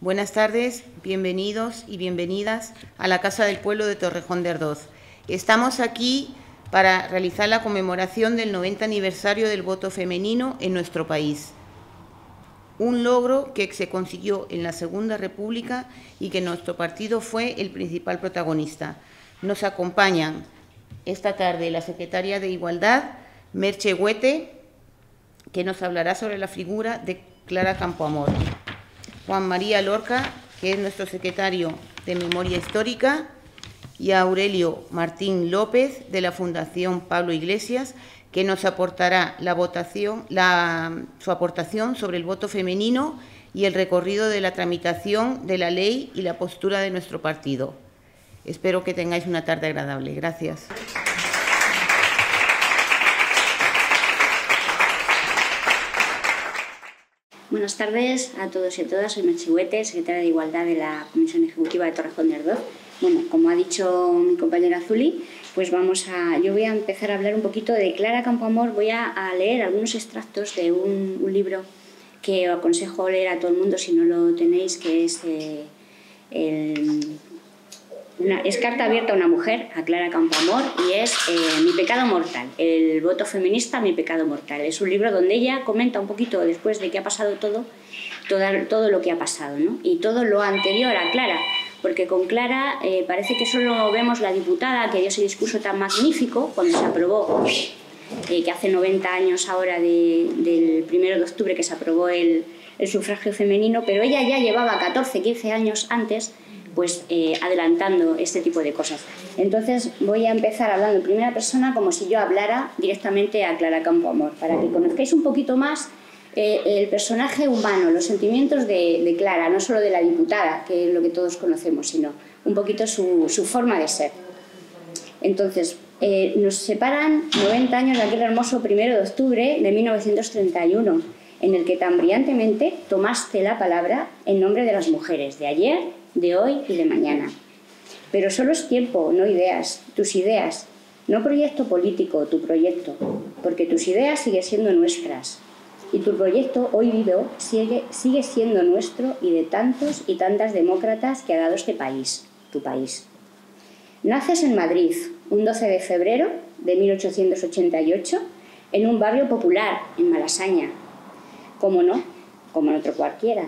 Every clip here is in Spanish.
Buenas tardes, bienvenidos y bienvenidas a la Casa del Pueblo de Torrejón de Ardoz. Estamos aquí para realizar la conmemoración del 90 aniversario del voto femenino en nuestro país. Un logro que se consiguió en la Segunda República y que nuestro partido fue el principal protagonista. Nos acompañan esta tarde la secretaria de Igualdad, Merche Huete, que nos hablará sobre la figura de Clara Campoamor. Juan María Lorca, que es nuestro secretario de Memoria Histórica, y a Aurelio Martín López, de la Fundación Pablo Iglesias, que nos aportará su aportación sobre el voto femenino y el recorrido de la tramitación de la ley y la postura de nuestro partido. Espero que tengáis una tarde agradable. Gracias. Buenas tardes a todos y a todas. Soy Merche Huete, secretaria de Igualdad de la Comisión Ejecutiva de Torrejón de Ardoz. Bueno, como ha dicho mi compañera Zuli, pues yo voy a empezar a hablar un poquito de Clara Campoamor. Voy a leer algunos extractos de un libro que os aconsejo leer a todo el mundo si no lo tenéis, que es carta abierta a una mujer, a Clara Campoamor, y es Mi pecado mortal, el voto feminista, mi pecado mortal. Es un libro donde ella comenta un poquito, después de que ha pasado todo lo que ha pasado, ¿no? Y todo lo anterior a Clara, porque con Clara parece que solo vemos la diputada que dio ese discurso tan magnífico cuando se aprobó, que hace 90 años ahora del 1 de octubre que se aprobó el sufragio femenino, pero ella ya llevaba 14, 15 años antes pues adelantando este tipo de cosas. Entonces voy a empezar hablando en primera persona como si yo hablara directamente a Clara Campoamor, para que conozcáis un poquito más el personaje humano, los sentimientos de Clara, no solo de la diputada, que es lo que todos conocemos, sino un poquito su forma de ser. Entonces, nos separan 90 años de aquel hermoso 1 de octubre de 1931, en el que tan brillantemente tomaste la palabra en nombre de las mujeres, de ayer, de hoy y de mañana. Pero solo es tiempo, no ideas, tus ideas, no proyecto político, tu proyecto, porque tus ideas siguen siendo nuestras. Y tu proyecto, hoy vivo, sigue siendo nuestro y de tantos y tantas demócratas que ha dado este país, tu país. Naces en Madrid, un 12 de febrero de 1888, en un barrio popular, en Malasaña. Como no, como en otro cualquiera.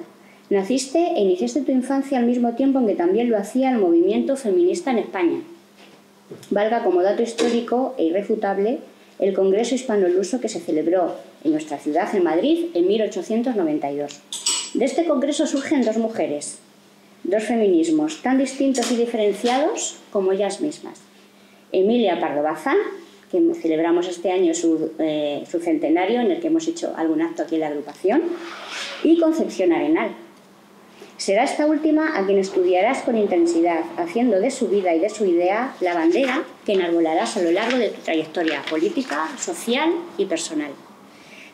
Naciste e iniciaste tu infancia al mismo tiempo en que también lo hacía el movimiento feminista en España. Valga como dato histórico e irrefutable el Congreso Hispano-Luso que se celebró en nuestra ciudad, en Madrid, en 1892. De este congreso surgen dos mujeres, dos feminismos tan distintos y diferenciados como ellas mismas. Emilia Pardo Bazán, que celebramos este año su centenario, en el que hemos hecho algún acto aquí en la agrupación, y Concepción Arenal. Será esta última a quien estudiarás con intensidad, haciendo de su vida y de su idea la bandera que enarbolarás a lo largo de tu trayectoria política, social y personal.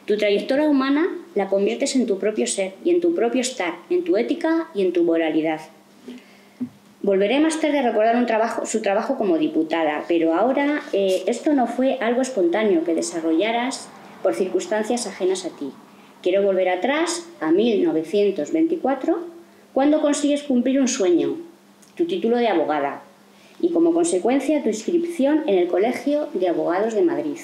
Tu trayectoria humana la conviertes en tu propio ser y en tu propio estar, en tu ética y en tu moralidad. Volveré más tarde a recordar su trabajo como diputada, pero ahora esto no fue algo espontáneo que desarrollaras por circunstancias ajenas a ti. Quiero volver atrás a 1924, cuando consigues cumplir un sueño, tu título de abogada, y como consecuencia tu inscripción en el Colegio de Abogados de Madrid.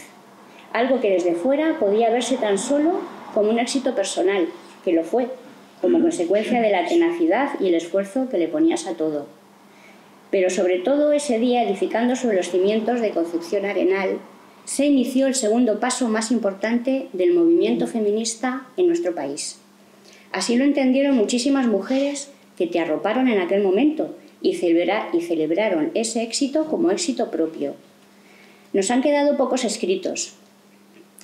Algo que desde fuera podía verse tan solo como un éxito personal, que lo fue, como consecuencia de la tenacidad y el esfuerzo que le ponías a todo. Pero sobre todo ese día, edificando sobre los cimientos de Concepción Arenal, se inició el segundo paso más importante del movimiento feminista en nuestro país. Así lo entendieron muchísimas mujeres que te arroparon en aquel momento y celebraron ese éxito como éxito propio. Nos han quedado pocos escritos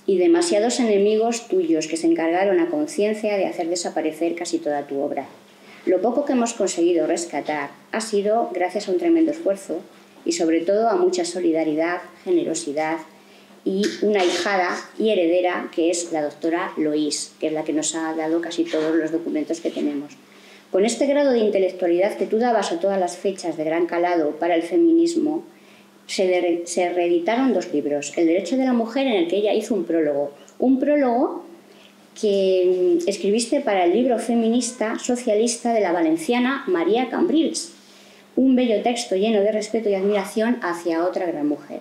y demasiados enemigos tuyos que se encargaron a conciencia de hacer desaparecer casi toda tu obra. Lo poco que hemos conseguido rescatar ha sido gracias a un tremendo esfuerzo y sobre todo a mucha solidaridad, generosidad y una ahijada y heredera que es la doctora Loís, que es la que nos ha dado casi todos los documentos que tenemos. Con este grado de intelectualidad que tú dabas a todas las fechas de gran calado para el feminismo, se reeditaron dos libros. El derecho de la mujer, en el que ella hizo un prólogo que escribiste para el libro feminista socialista de la valenciana María Cambrils, un bello texto lleno de respeto y admiración hacia otra gran mujer.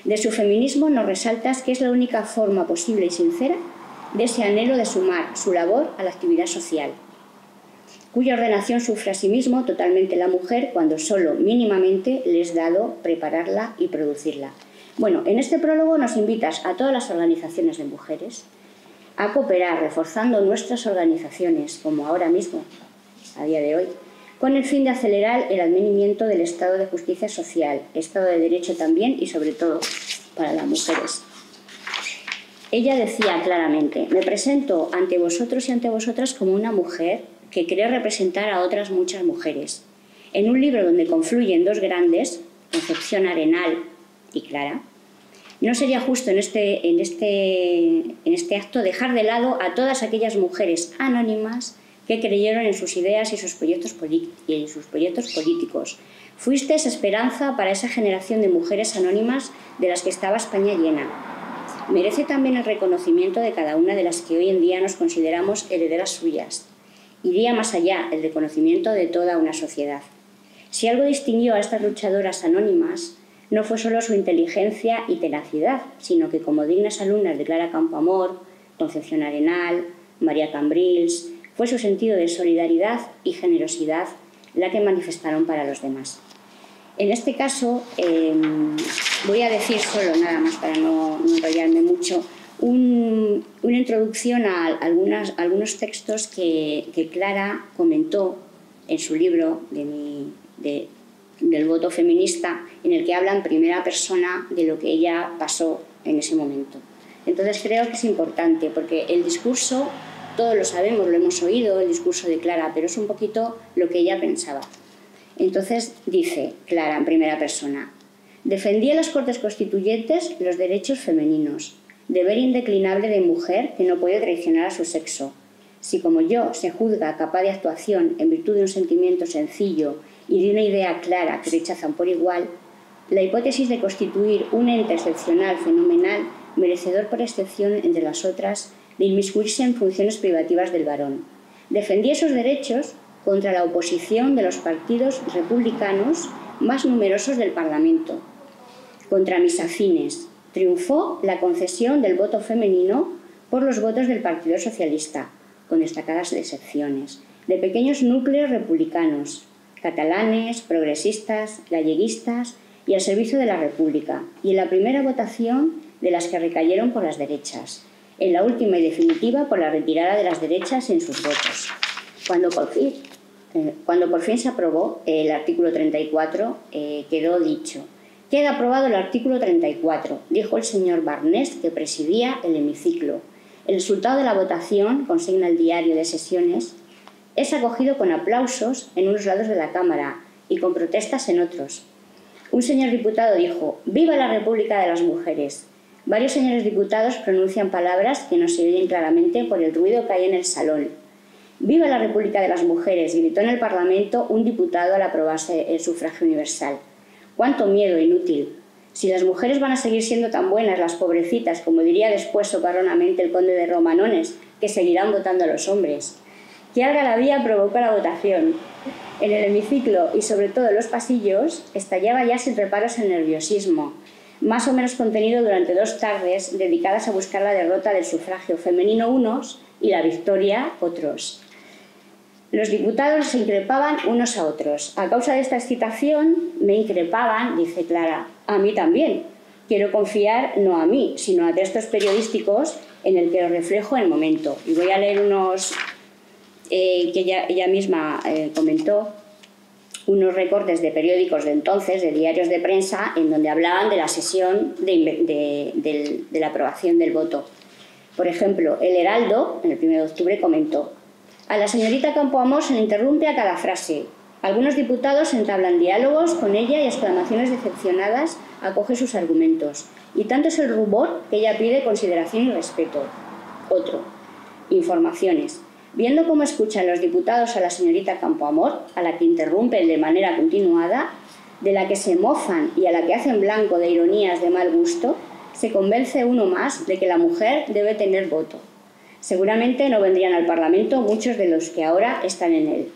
De su feminismo nos resaltas que es la única forma posible y sincera de ese anhelo de sumar su labor a la actividad social, cuya ordenación sufre asimismo totalmente la mujer cuando solo mínimamente le es dado prepararla y producirla. Bueno, en este prólogo nos invitas a todas las organizaciones de mujeres a cooperar reforzando nuestras organizaciones, como ahora mismo, a día de hoy, con el fin de acelerar el advenimiento del Estado de Justicia Social, Estado de Derecho también y sobre todo para las mujeres. Ella decía claramente: me presento ante vosotros y ante vosotras como una mujer que cree representar a otras muchas mujeres. En un libro donde confluyen dos grandes, Concepción Arenal y Clara, no sería justo en este acto dejar de lado a todas aquellas mujeres anónimas que creyeron en sus ideas y sus proyectos políticos. Fuisteis esperanza para esa generación de mujeres anónimas de las que estaba España llena. Merece también el reconocimiento de cada una de las que hoy en día nos consideramos herederas suyas. Iría más allá, el reconocimiento de toda una sociedad. Si algo distinguió a estas luchadoras anónimas, no fue solo su inteligencia y tenacidad, sino que como dignas alumnas de Clara Campoamor, Concepción Arenal, María Cambrils, fue su sentido de solidaridad y generosidad la que manifestaron para los demás. En este caso, voy a decir solo, nada más para no enrollarme mucho, una introducción a algunos textos que Clara comentó en su libro del voto feminista, en el que habla en primera persona de lo que ella pasó en ese momento. Entonces creo que es importante, porque el discurso, todos lo sabemos, lo hemos oído, el discurso de Clara, pero es un poquito lo que ella pensaba. Entonces dice Clara en primera persona: defendí en las Cortes Constituyentes los derechos femeninos, deber indeclinable de mujer que no puede traicionar a su sexo. Si como yo se juzga capaz de actuación en virtud de un sentimiento sencillo y de una idea clara que rechazan por igual, la hipótesis de constituir un ente excepcional, fenomenal, merecedor por excepción entre las otras, de inmiscuirse en funciones privativas del varón. Defendí esos derechos contra la oposición de los partidos republicanos más numerosos del Parlamento, contra mis afines. Triunfó la concesión del voto femenino por los votos del Partido Socialista, con destacadas excepciones, de pequeños núcleos republicanos, catalanes, progresistas, galleguistas y al servicio de la República, y en la primera votación de las que recayeron por las derechas, en la última y definitiva por la retirada de las derechas en sus votos. Cuando por fin se aprobó el artículo 34, quedó dicho: queda aprobado el artículo 34, dijo el señor Barnés, que presidía el hemiciclo. El resultado de la votación, consigna el diario de sesiones, es acogido con aplausos en unos lados de la Cámara y con protestas en otros. Un señor diputado dijo: «¡Viva la República de las Mujeres!». Varios señores diputados pronuncian palabras que no se oyen claramente por el ruido que hay en el salón. «¡Viva la República de las Mujeres!», gritó en el Parlamento un diputado al aprobarse el sufragio universal. ¡Cuánto miedo inútil! Si las mujeres van a seguir siendo tan buenas, las pobrecitas, como diría después socarronamente el conde de Romanones, que seguirán votando a los hombres. ¡Qué algarabía provocó la votación! En el hemiciclo y sobre todo en los pasillos estallaba ya sin reparos el nerviosismo, más o menos contenido durante 2 tardes dedicadas a buscar la derrota del sufragio femenino unos y la victoria otros. Los diputados se increpaban unos a otros. A causa de esta excitación me increpaban, dice Clara, a mí también. Quiero confiar no a mí, sino a textos periodísticos en el que lo reflejo en el momento. Y voy a leer unos que ella misma comentó, unos recortes de periódicos de entonces, de diarios de prensa, en donde hablaban de la sesión de la aprobación del voto. Por ejemplo, El Heraldo, en el 1 de octubre, comentó: a la señorita Campoamor se le interrumpe a cada frase. Algunos diputados entablan diálogos con ella y exclamaciones decepcionadas acoge sus argumentos. Y tanto es el rubor que ella pide consideración y respeto. Otro. Informaciones. Viendo cómo escuchan los diputados a la señorita Campoamor, a la que interrumpen de manera continuada, de la que se mofan y a la que hacen blanco de ironías de mal gusto, se convence uno más de que la mujer debe tener voto. Seguramente no vendrían al Parlamento muchos de los que ahora están en él.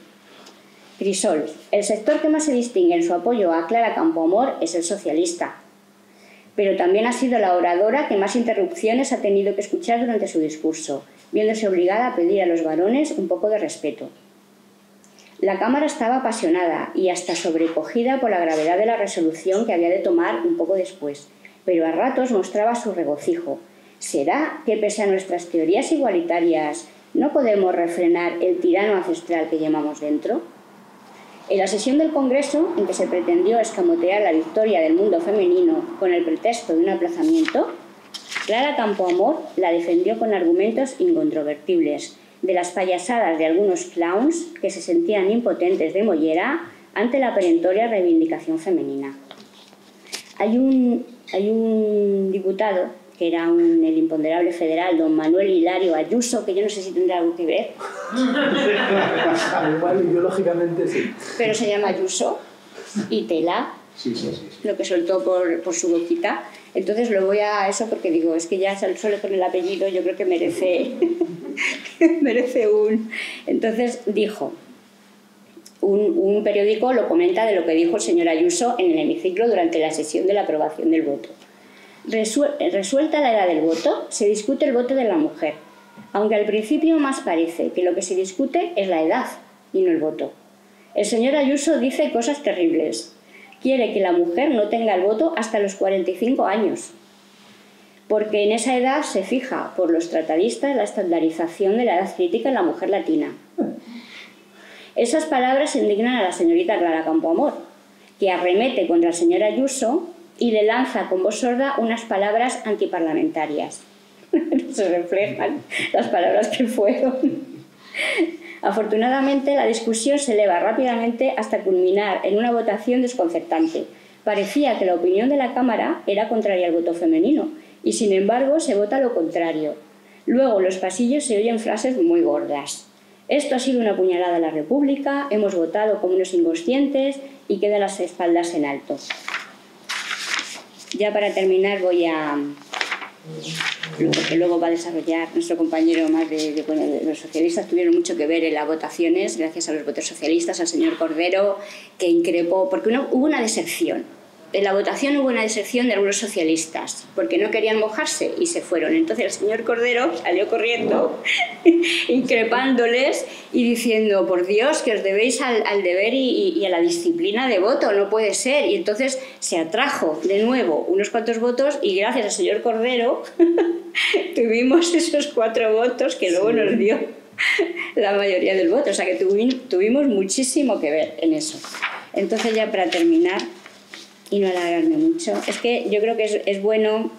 Crisol. El sector que más se distingue en su apoyo a Clara Campoamor es el socialista, pero también ha sido la oradora que más interrupciones ha tenido que escuchar durante su discurso, viéndose obligada a pedir a los varones un poco de respeto. La Cámara estaba apasionada y hasta sobrecogida por la gravedad de la resolución que había de tomar un poco después, pero a ratos mostraba su regocijo. ¿Será que pese a nuestras teorías igualitarias no podemos refrenar el tirano ancestral que llevamos dentro? En la sesión del Congreso, en que se pretendió escamotear la victoria del mundo femenino con el pretexto de un aplazamiento, Clara Campoamor la defendió con argumentos incontrovertibles de las payasadas de algunos clowns que se sentían impotentes de mollera ante la perentoria reivindicación femenina. Hay un diputado, que era el imponderable federal, don Manuel Hilario Ayuso, que yo no sé si tendrá algo que ver. Igual, ideológicamente sí. Pero se llama Ayuso y tela, sí. lo que soltó por su boquita. Entonces lo voy a eso porque digo, es que ya solo con el apellido yo creo que merece un... Entonces dijo, un periódico lo comenta de lo que dijo el señor Ayuso en el hemiciclo durante la sesión de la aprobación del voto. Resuelta la edad del voto, se discute el voto de la mujer, aunque al principio más parece que lo que se discute es la edad y no el voto. El señor Ayuso dice cosas terribles. Quiere que la mujer no tenga el voto hasta los 45 años, porque en esa edad se fija por los tratadistas la estandarización de la edad crítica en la mujer latina. Esas palabras indignan a la señorita Clara Campoamor, que arremete contra el señor Ayuso y le lanza con voz sorda unas palabras antiparlamentarias. Se reflejan las palabras que fueron. Afortunadamente, la discusión se eleva rápidamente hasta culminar en una votación desconcertante. Parecía que la opinión de la Cámara era contraria al voto femenino y, sin embargo, se vota lo contrario. Luego, en los pasillos se oyen frases muy gordas. Esto ha sido una puñalada a la República, hemos votado como unos inconscientes y quedan las espaldas en alto. Ya para terminar voy a... Porque luego va a desarrollar nuestro compañero más de los socialistas tuvieron mucho que ver en las votaciones, gracias a los votos socialistas, al señor Cordero, que increpó, porque hubo una deserción. En la votación hubo una deserción de algunos socialistas, porque no querían mojarse y se fueron. Entonces el señor Cordero salió corriendo, increpándoles y diciendo, por Dios, que os debéis al deber y a la disciplina de voto, no puede ser. Y entonces se atrajo de nuevo unos cuantos votos y gracias al señor Cordero tuvimos esos 4 votos que luego nos dio la mayoría del voto. O sea que tuvimos muchísimo que ver en eso. Entonces ya para terminar, y no alargarme mucho, es que yo creo que es bueno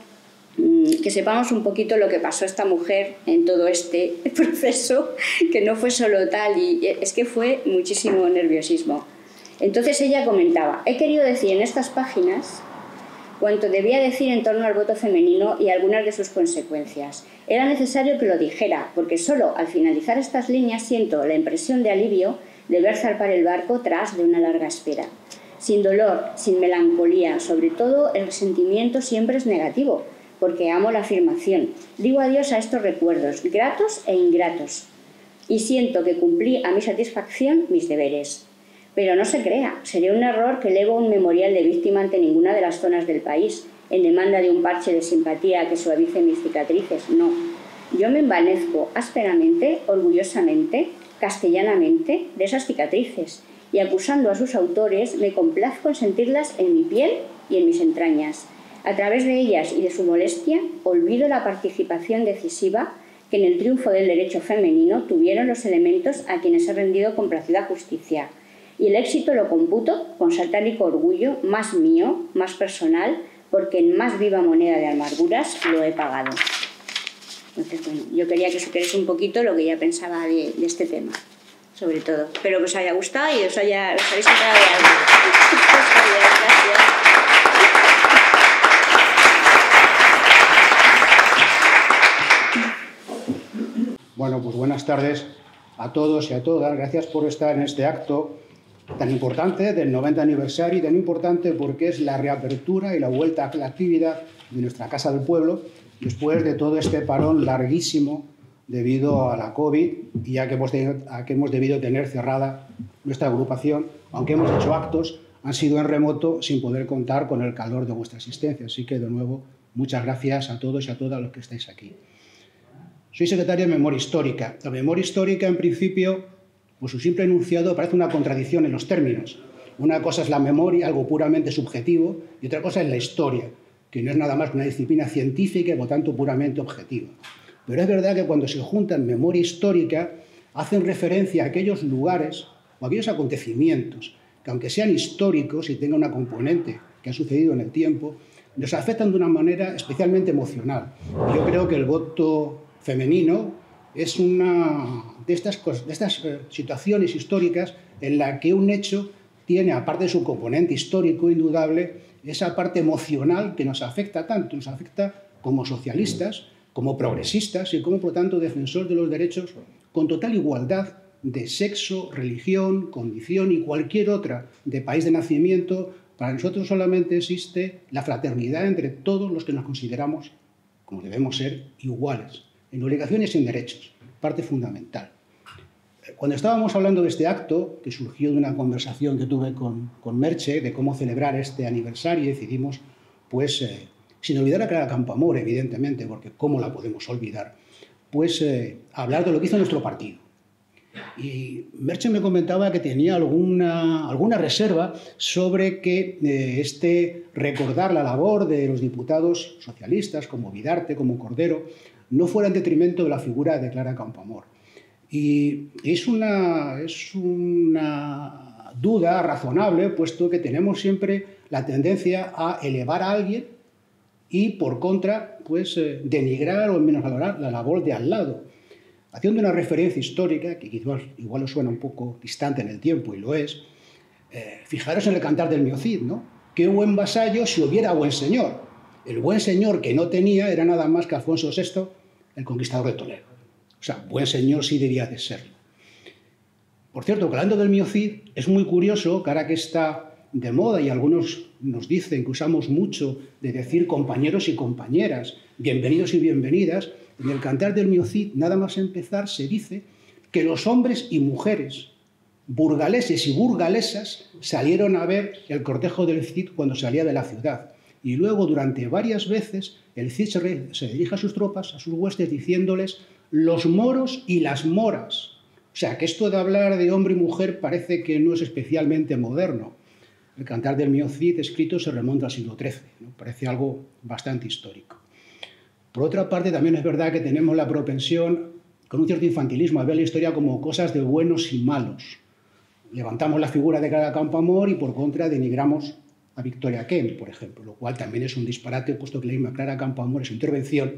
que sepamos un poquito lo que pasó a esta mujer en todo este proceso, que no fue solo tal, y es que fue muchísimo nerviosismo. Entonces ella comentaba, he querido decir en estas páginas cuanto debía decir en torno al voto femenino y algunas de sus consecuencias. Era necesario que lo dijera, porque solo al finalizar estas líneas siento la impresión de alivio de ver zarpar el barco tras de una larga espera. Sin dolor, sin melancolía, sobre todo el resentimiento siempre es negativo, porque amo la afirmación. Digo adiós a estos recuerdos, gratos e ingratos, y siento que cumplí a mi satisfacción mis deberes. Pero no se crea, sería un error que elevo un memorial de víctima ante ninguna de las zonas del país, en demanda de un parche de simpatía que suavice mis cicatrices, no. Yo me envanezco ásperamente, orgullosamente, castellanamente, de esas cicatrices, y acusando a sus autores, me complazco en sentirlas en mi piel y en mis entrañas. A través de ellas y de su molestia, olvido la participación decisiva que en el triunfo del derecho femenino tuvieron los elementos a quienes he rendido complacida justicia. Y el éxito lo computo con satánico orgullo, más mío, más personal, porque en más viva moneda de amarguras lo he pagado. Entonces, bueno, yo quería que supierais un poquito lo que ya pensaba de este tema, sobre todo. Espero que os haya gustado y os habéis enterado de algo. Gracias. Bueno, pues buenas tardes a todos y a todas. Gracias por estar en este acto tan importante del 90 aniversario y tan importante porque es la reapertura y la vuelta a la actividad de nuestra Casa del Pueblo después de todo este parón larguísimo debido a la COVID y a que hemos debido tener cerrada nuestra agrupación, aunque hemos hecho actos, han sido en remoto sin poder contar con el calor de vuestra asistencia. Así que, de nuevo, muchas gracias a todos y a todas los que estáis aquí. Soy secretario de Memoria Histórica. La memoria histórica, en principio, pues su simple enunciado parece una contradicción en los términos. Una cosa es la memoria, algo puramente subjetivo, y otra cosa es la historia, que no es nada más que una disciplina científica y, por tanto, puramente objetiva. Pero es verdad que cuando se juntan memoria histórica, hacen referencia a aquellos lugares o a aquellos acontecimientos que, aunque sean históricos y tengan una componente que ha sucedido en el tiempo, nos afectan de una manera especialmente emocional. Yo creo que el voto femenino es una de estas situaciones históricas en la que un hecho tiene, aparte de su componente histórico indudable, esa parte emocional que nos afecta tanto, nos afecta como socialistas, como progresistas y como, por tanto, defensores de los derechos con total igualdad de sexo, religión, condición y cualquier otra de país de nacimiento. Para nosotros solamente existe la fraternidad entre todos los que nos consideramos, como debemos ser, iguales, en obligaciones y en derechos, parte fundamental. Cuando estábamos hablando de este acto, que surgió de una conversación que tuve con Merche, de cómo celebrar este aniversario, decidimos, pues, sin olvidar a Clara Campoamor, evidentemente, porque ¿cómo la podemos olvidar? Pues hablar de lo que hizo nuestro partido. Y Merche me comentaba que tenía alguna reserva sobre que recordar la labor de los diputados socialistas, como Vidarte, como Cordero, no fuera en detrimento de la figura de Clara Campoamor. Y es una duda razonable, puesto que tenemos siempre la tendencia a elevar a alguien y, por contra, pues, denigrar o menosvalorar la labor de al lado. Haciendo una referencia histórica, que igual os suena un poco distante en el tiempo, y lo es, fijaros en el Cantar del Mio Cid, ¿no? Qué buen vasallo si hubiera buen señor. El buen señor que no tenía era nada más que Alfonso VI, el conquistador de Toledo. O sea, buen señor sí debía de serlo. Por cierto, hablando del Mio Cid, es muy curioso que ahora que está de moda y algunos nos dicen que usamos mucho de decir compañeros y compañeras, bienvenidos y bienvenidas, en el Cantar del Mio Cid, nada más empezar, se dice que los hombres y mujeres, burgaleses y burgalesas, salieron a ver el cortejo del Cid cuando salía de la ciudad. Y luego, durante varias veces, el Cid se dirige a sus tropas, a sus huestes, diciéndoles los moros y las moras. O sea, que esto de hablar de hombre y mujer parece que no es especialmente moderno. El Cantar del Mio Cid escrito se remonta al siglo XIII, ¿no? Parece algo bastante histórico. Por otra parte, también es verdad que tenemos la propensión, con un cierto infantilismo, a ver la historia como cosas de buenos y malos. Levantamos la figura de Clara Campoamor y, por contra, denigramos a Victoria Kent, por ejemplo, lo cual también es un disparate, puesto que la misma Clara Campoamor en su intervención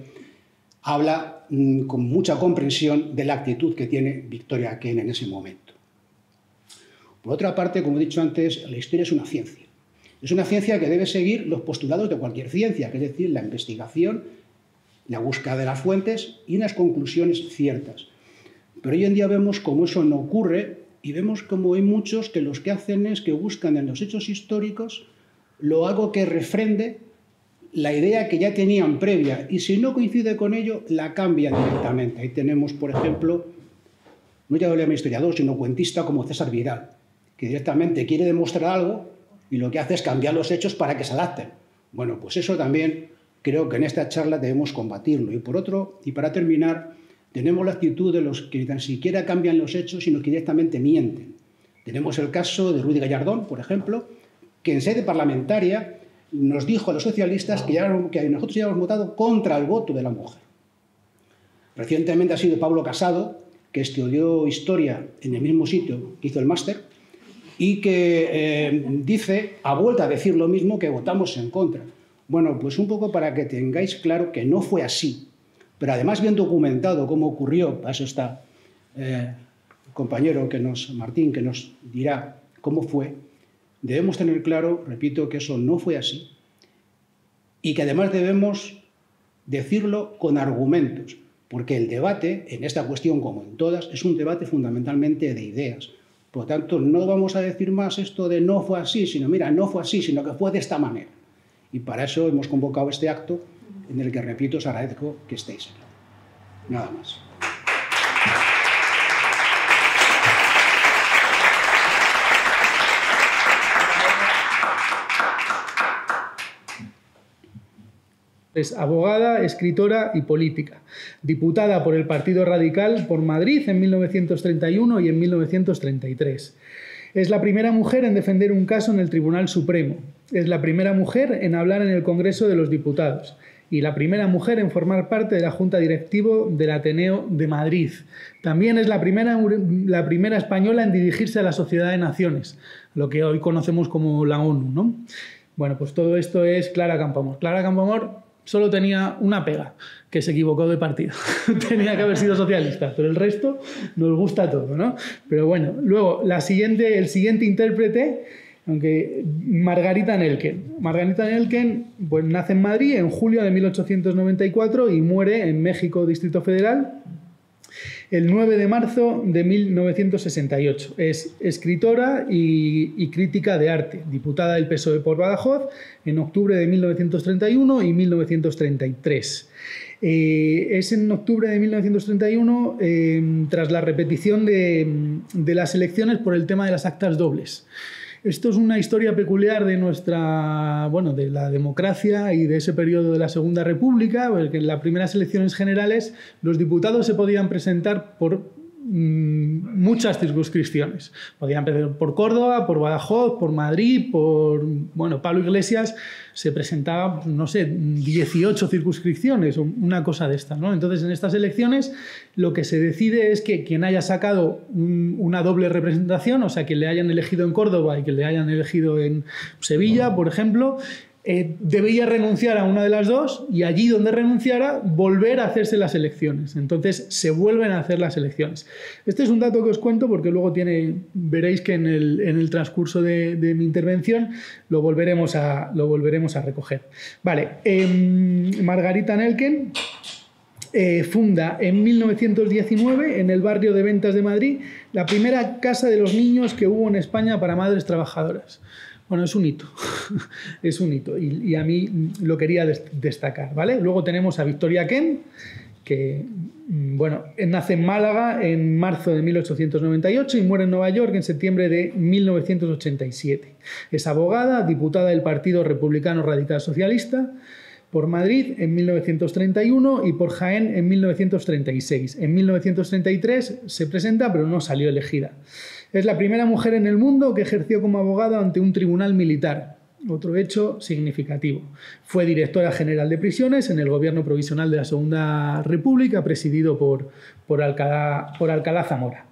habla con mucha comprensión de la actitud que tiene Victoria Kent en ese momento. Por otra parte, como he dicho antes, la historia es una ciencia. Es una ciencia que debe seguir los postulados de cualquier ciencia, que es decir, la investigación, la búsqueda de las fuentes y unas conclusiones ciertas. Pero hoy en día vemos cómo eso no ocurre y vemos cómo hay muchos que los que hacen es que buscan en los hechos históricos algo que refrende la idea que ya tenían previa, y si no coincide con ello, la cambian directamente. Ahí tenemos, por ejemplo, no ya un historiador, sino cuentista como César Vidal, que directamente quiere demostrar algo y lo que hace es cambiar los hechos para que se adapten. Bueno, pues eso también creo que en esta charla debemos combatirlo. Y por otro, y para terminar, tenemos la actitud de los que ni tan siquiera cambian los hechos, sino que directamente mienten. Tenemos el caso de Ruiz Gallardón, por ejemplo, que en sede parlamentaria nos dijo a los socialistas que nosotros ya habíamos votado contra el voto de la mujer. Recientemente ha sido Pablo Casado, que estudió historia en el mismo sitio que hizo el máster, y que dice, a vuelta a decir lo mismo, que votamos en contra. Bueno, pues un poco para que tengáis claro que no fue así, pero además bien documentado cómo ocurrió. Para eso está el compañero Martín, que nos dirá cómo fue. Debemos tener claro, repito, que eso no fue así y que además debemos decirlo con argumentos, porque el debate, en esta cuestión como en todas, es un debate fundamentalmente de ideas. Por lo tanto, no vamos a decir más esto de no fue así, sino mira, no fue así, sino que fue de esta manera. Y para eso hemos convocado este acto en el que, repito, os agradezco que estéis aquí. Nada más. Es abogada, escritora y política. Diputada por el Partido Radical por Madrid en 1931 y en 1933. Es la primera mujer en defender un caso en el Tribunal Supremo. Es la primera mujer en hablar en el Congreso de los Diputados. Y la primera mujer en formar parte de la Junta Directiva del Ateneo de Madrid. También es la primera española en dirigirse a la Sociedad de Naciones, lo que hoy conocemos como la ONU, ¿no? Bueno, pues todo esto es Clara Campoamor. Clara Campoamor solo tenía una pega, que se equivocó de partido. Tenía que haber sido socialista, pero el resto nos gusta todo, ¿no? Pero bueno, luego el siguiente intérprete, aunque Margarita Nelken. Margarita Nelken pues, nace en Madrid en julio de 1894 y muere en México, Distrito Federal, el 9 de marzo de 1968. Es escritora y crítica de arte, diputada del PSOE por Badajoz en octubre de 1931 y 1933. Es en octubre de 1931, tras la repetición de las elecciones por el tema de las actas dobles. Esto es una historia peculiar de de la democracia y de ese periodo de la Segunda República, porque en las primeras elecciones generales los diputados se podían presentar por muchas circunscripciones. Podían empezar por Córdoba, por Badajoz, por Madrid, Pablo Iglesias se presentaba, no sé, 18 circunscripciones o una cosa de estas, ¿no? Entonces, en estas elecciones lo que se decide es que quien haya sacado una doble representación, o sea, que le hayan elegido en Córdoba y que le hayan elegido en Sevilla, por ejemplo, debía renunciar a una de las dos y allí donde renunciara volver a hacerse las elecciones. Entonces se vuelven a hacer las elecciones. Este es un dato que os cuento porque luego veréis que en el transcurso de mi intervención lo volveremos a recoger. Vale, Margarita Nelken funda en 1919 en el barrio de Ventas de Madrid la primera casa de los niños que hubo en España para madres trabajadoras. Bueno, es un hito, es un hito y a mí lo quería destacar, ¿vale? Luego tenemos a Victoria Kent, que nace en Málaga en marzo de 1898 y muere en Nueva York en septiembre de 1987. Es abogada, diputada del Partido Republicano Radical Socialista por Madrid en 1931 y por Jaén en 1936. En 1933 se presenta, pero no salió elegida. Es la primera mujer en el mundo que ejerció como abogada ante un tribunal militar. Otro hecho significativo. Fue directora general de prisiones en el gobierno provisional de la Segunda República, presidido por Alcalá Zamora.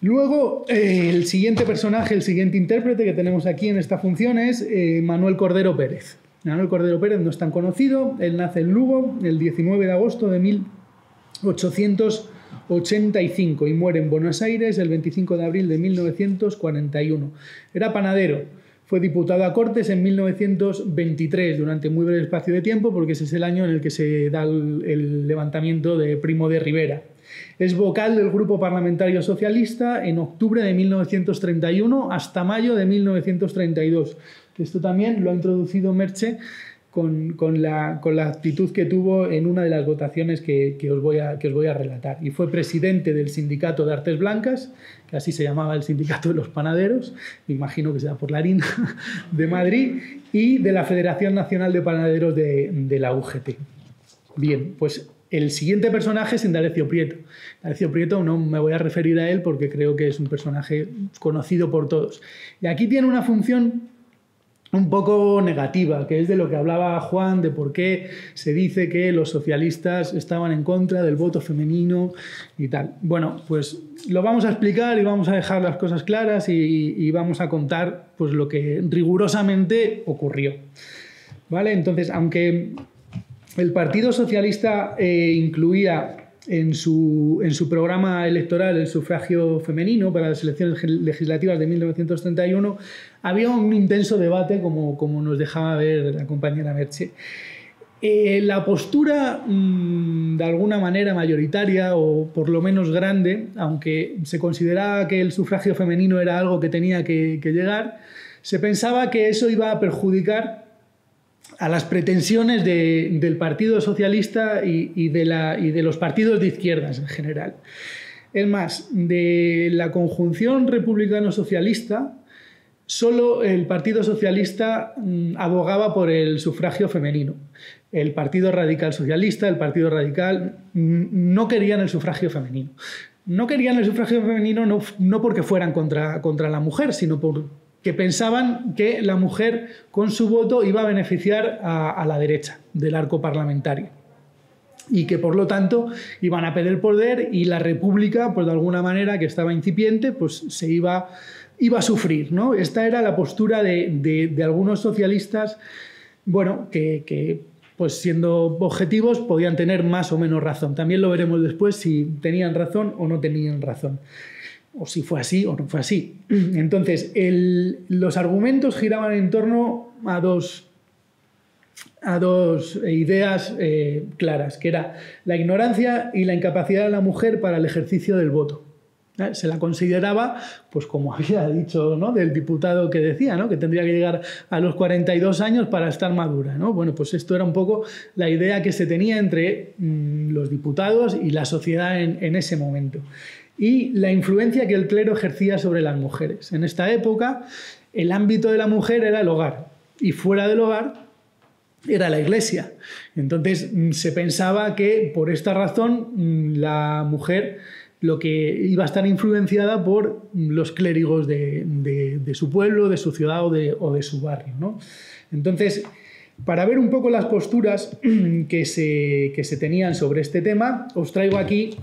Luego, el siguiente personaje, el siguiente intérprete que tenemos aquí en esta función es Manuel Cordero Pérez. Manuel Cordero Pérez no es tan conocido. Él nace en Lugo el 19 de agosto de 1885 y muere en Buenos Aires el 25 de abril de 1941. Era panadero. Fue diputado a Cortes en 1923 durante muy breve espacio de tiempo porque ese es el año en el que se da el levantamiento de Primo de Rivera. Es vocal del Grupo Parlamentario Socialista en octubre de 1931 hasta mayo de 1932. Esto también lo ha introducido Merche con la actitud que tuvo en una de las votaciones que os voy a relatar. Y fue presidente del Sindicato de Artes Blancas, que así se llamaba el Sindicato de los Panaderos, me imagino que sea por la harina, de Madrid, y de la Federación Nacional de Panaderos de la UGT. Bien, pues el siguiente personaje es Indalecio Prieto. Indalecio Prieto no me voy a referir a él porque creo que es un personaje conocido por todos. Y aquí tiene una función un poco negativa, que es de lo que hablaba Juan, de por qué se dice que los socialistas estaban en contra del voto femenino y tal. Bueno, pues lo vamos a explicar y vamos a dejar las cosas claras y vamos a contar pues lo que rigurosamente ocurrió. ¿Vale? Entonces, aunque el Partido Socialista incluía en su programa electoral el sufragio femenino para las elecciones legislativas de 1931, había un intenso debate, como nos dejaba ver la compañera Merche. La postura, de alguna manera mayoritaria o por lo menos grande, aunque se consideraba que el sufragio femenino era algo que tenía que llegar, se pensaba que eso iba a perjudicar a las pretensiones del Partido Socialista y de los partidos de izquierdas en general. Es más, de la conjunción republicano-socialista Solo el Partido Socialista abogaba por el sufragio femenino. El Partido Radical Socialista, el Partido Radical, no querían el sufragio femenino. No querían el sufragio femenino no porque fueran contra la mujer, sino porque pensaban que la mujer con su voto iba a beneficiar a la derecha del arco parlamentario. Y que por lo tanto iban a perder poder y la república, pues de alguna manera, que estaba incipiente, pues se iba a sufrir, ¿no? Esta era la postura de algunos socialistas, bueno, que pues siendo objetivos podían tener más o menos razón. También lo veremos después si tenían razón o no tenían razón, o si fue así o no fue así. Entonces, los argumentos giraban en torno a dos ideas claras, que era la ignorancia y la incapacidad de la mujer para el ejercicio del voto. Se la consideraba, pues como había dicho, ¿no?, del diputado que decía, ¿no?, que tendría que llegar a los 42 años para estar madura, ¿no? Bueno, pues esto era un poco la idea que se tenía entre los diputados y la sociedad en ese momento. Y la influencia que el clero ejercía sobre las mujeres. En esta época, el ámbito de la mujer era el hogar, y fuera del hogar era la iglesia. Entonces se pensaba que por esta razón la mujer lo que iba a estar influenciada por los clérigos de su pueblo, de su ciudad o de su barrio, ¿no? Entonces, para ver un poco las posturas que se tenían sobre este tema, os traigo aquí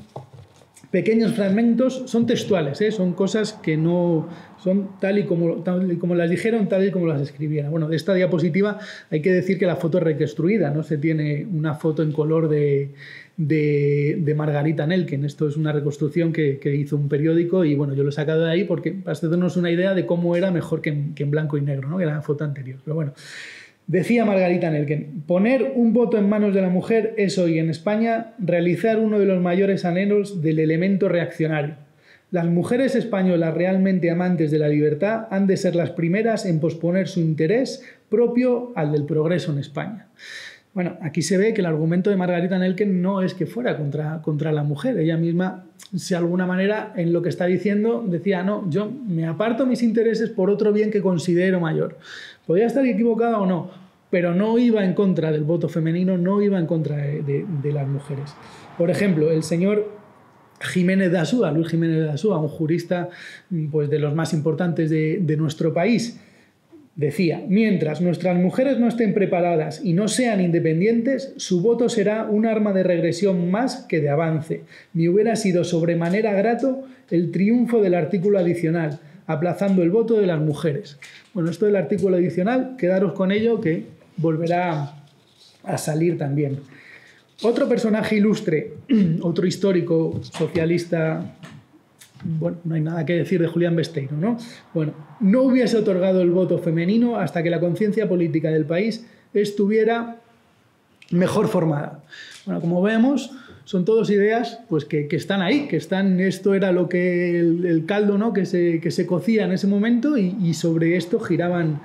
pequeños fragmentos, son textuales, son cosas que no son tal y como las dijeron, tal y como las escribieron. Bueno, de esta diapositiva hay que decir que la foto es reconstruida, no se tiene una foto en color de Margarita Nelken. Esto es una reconstrucción que hizo un periódico y bueno, yo lo he sacado de ahí porque para hacernos una idea de cómo era mejor que en blanco y negro, ¿no?, que era la foto anterior. Pero bueno, decía Margarita Nelken: poner un voto en manos de la mujer es hoy en España realizar uno de los mayores anhelos del elemento reaccionario. Las mujeres españolas realmente amantes de la libertad han de ser las primeras en posponer su interés propio al del progreso en España. Bueno, aquí se ve que el argumento de Margarita Nelken no es que fuera contra la mujer. Ella misma, de alguna manera, en lo que está diciendo, decía: no, yo me aparto mis intereses por otro bien que considero mayor. Podía estar equivocada o no, pero no iba en contra del voto femenino, no iba en contra de las mujeres. Por ejemplo, el señor Jiménez de Asúa, Luis Jiménez de Asúa, un jurista pues, de los más importantes de nuestro país, decía: mientras nuestras mujeres no estén preparadas y no sean independientes, su voto será un arma de regresión más que de avance. Me hubiera sido sobremanera grato el triunfo del artículo adicional, aplazando el voto de las mujeres. Bueno, esto del artículo adicional, quedaros con ello que volverá a salir también. Otro personaje ilustre, otro histórico socialista, bueno, no hay nada que decir de Julián Besteiro, ¿no? Bueno, no hubiese otorgado el voto femenino hasta que la conciencia política del país estuviera mejor formada. Bueno, como vemos, son todas ideas pues, que están ahí, esto era lo que el caldo, ¿no?, que se cocía en ese momento y sobre esto giraban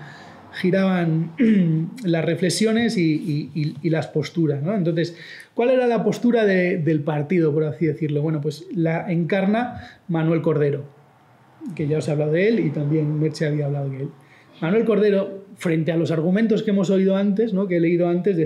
las reflexiones y las posturas, ¿no? Entonces, ¿cuál era la postura del partido, por así decirlo? Bueno, pues la encarna Manuel Cordero, que ya os he hablado de él y también Merche había hablado de él. Manuel Cordero, frente a los argumentos que hemos oído antes, ¿no?, que he leído antes,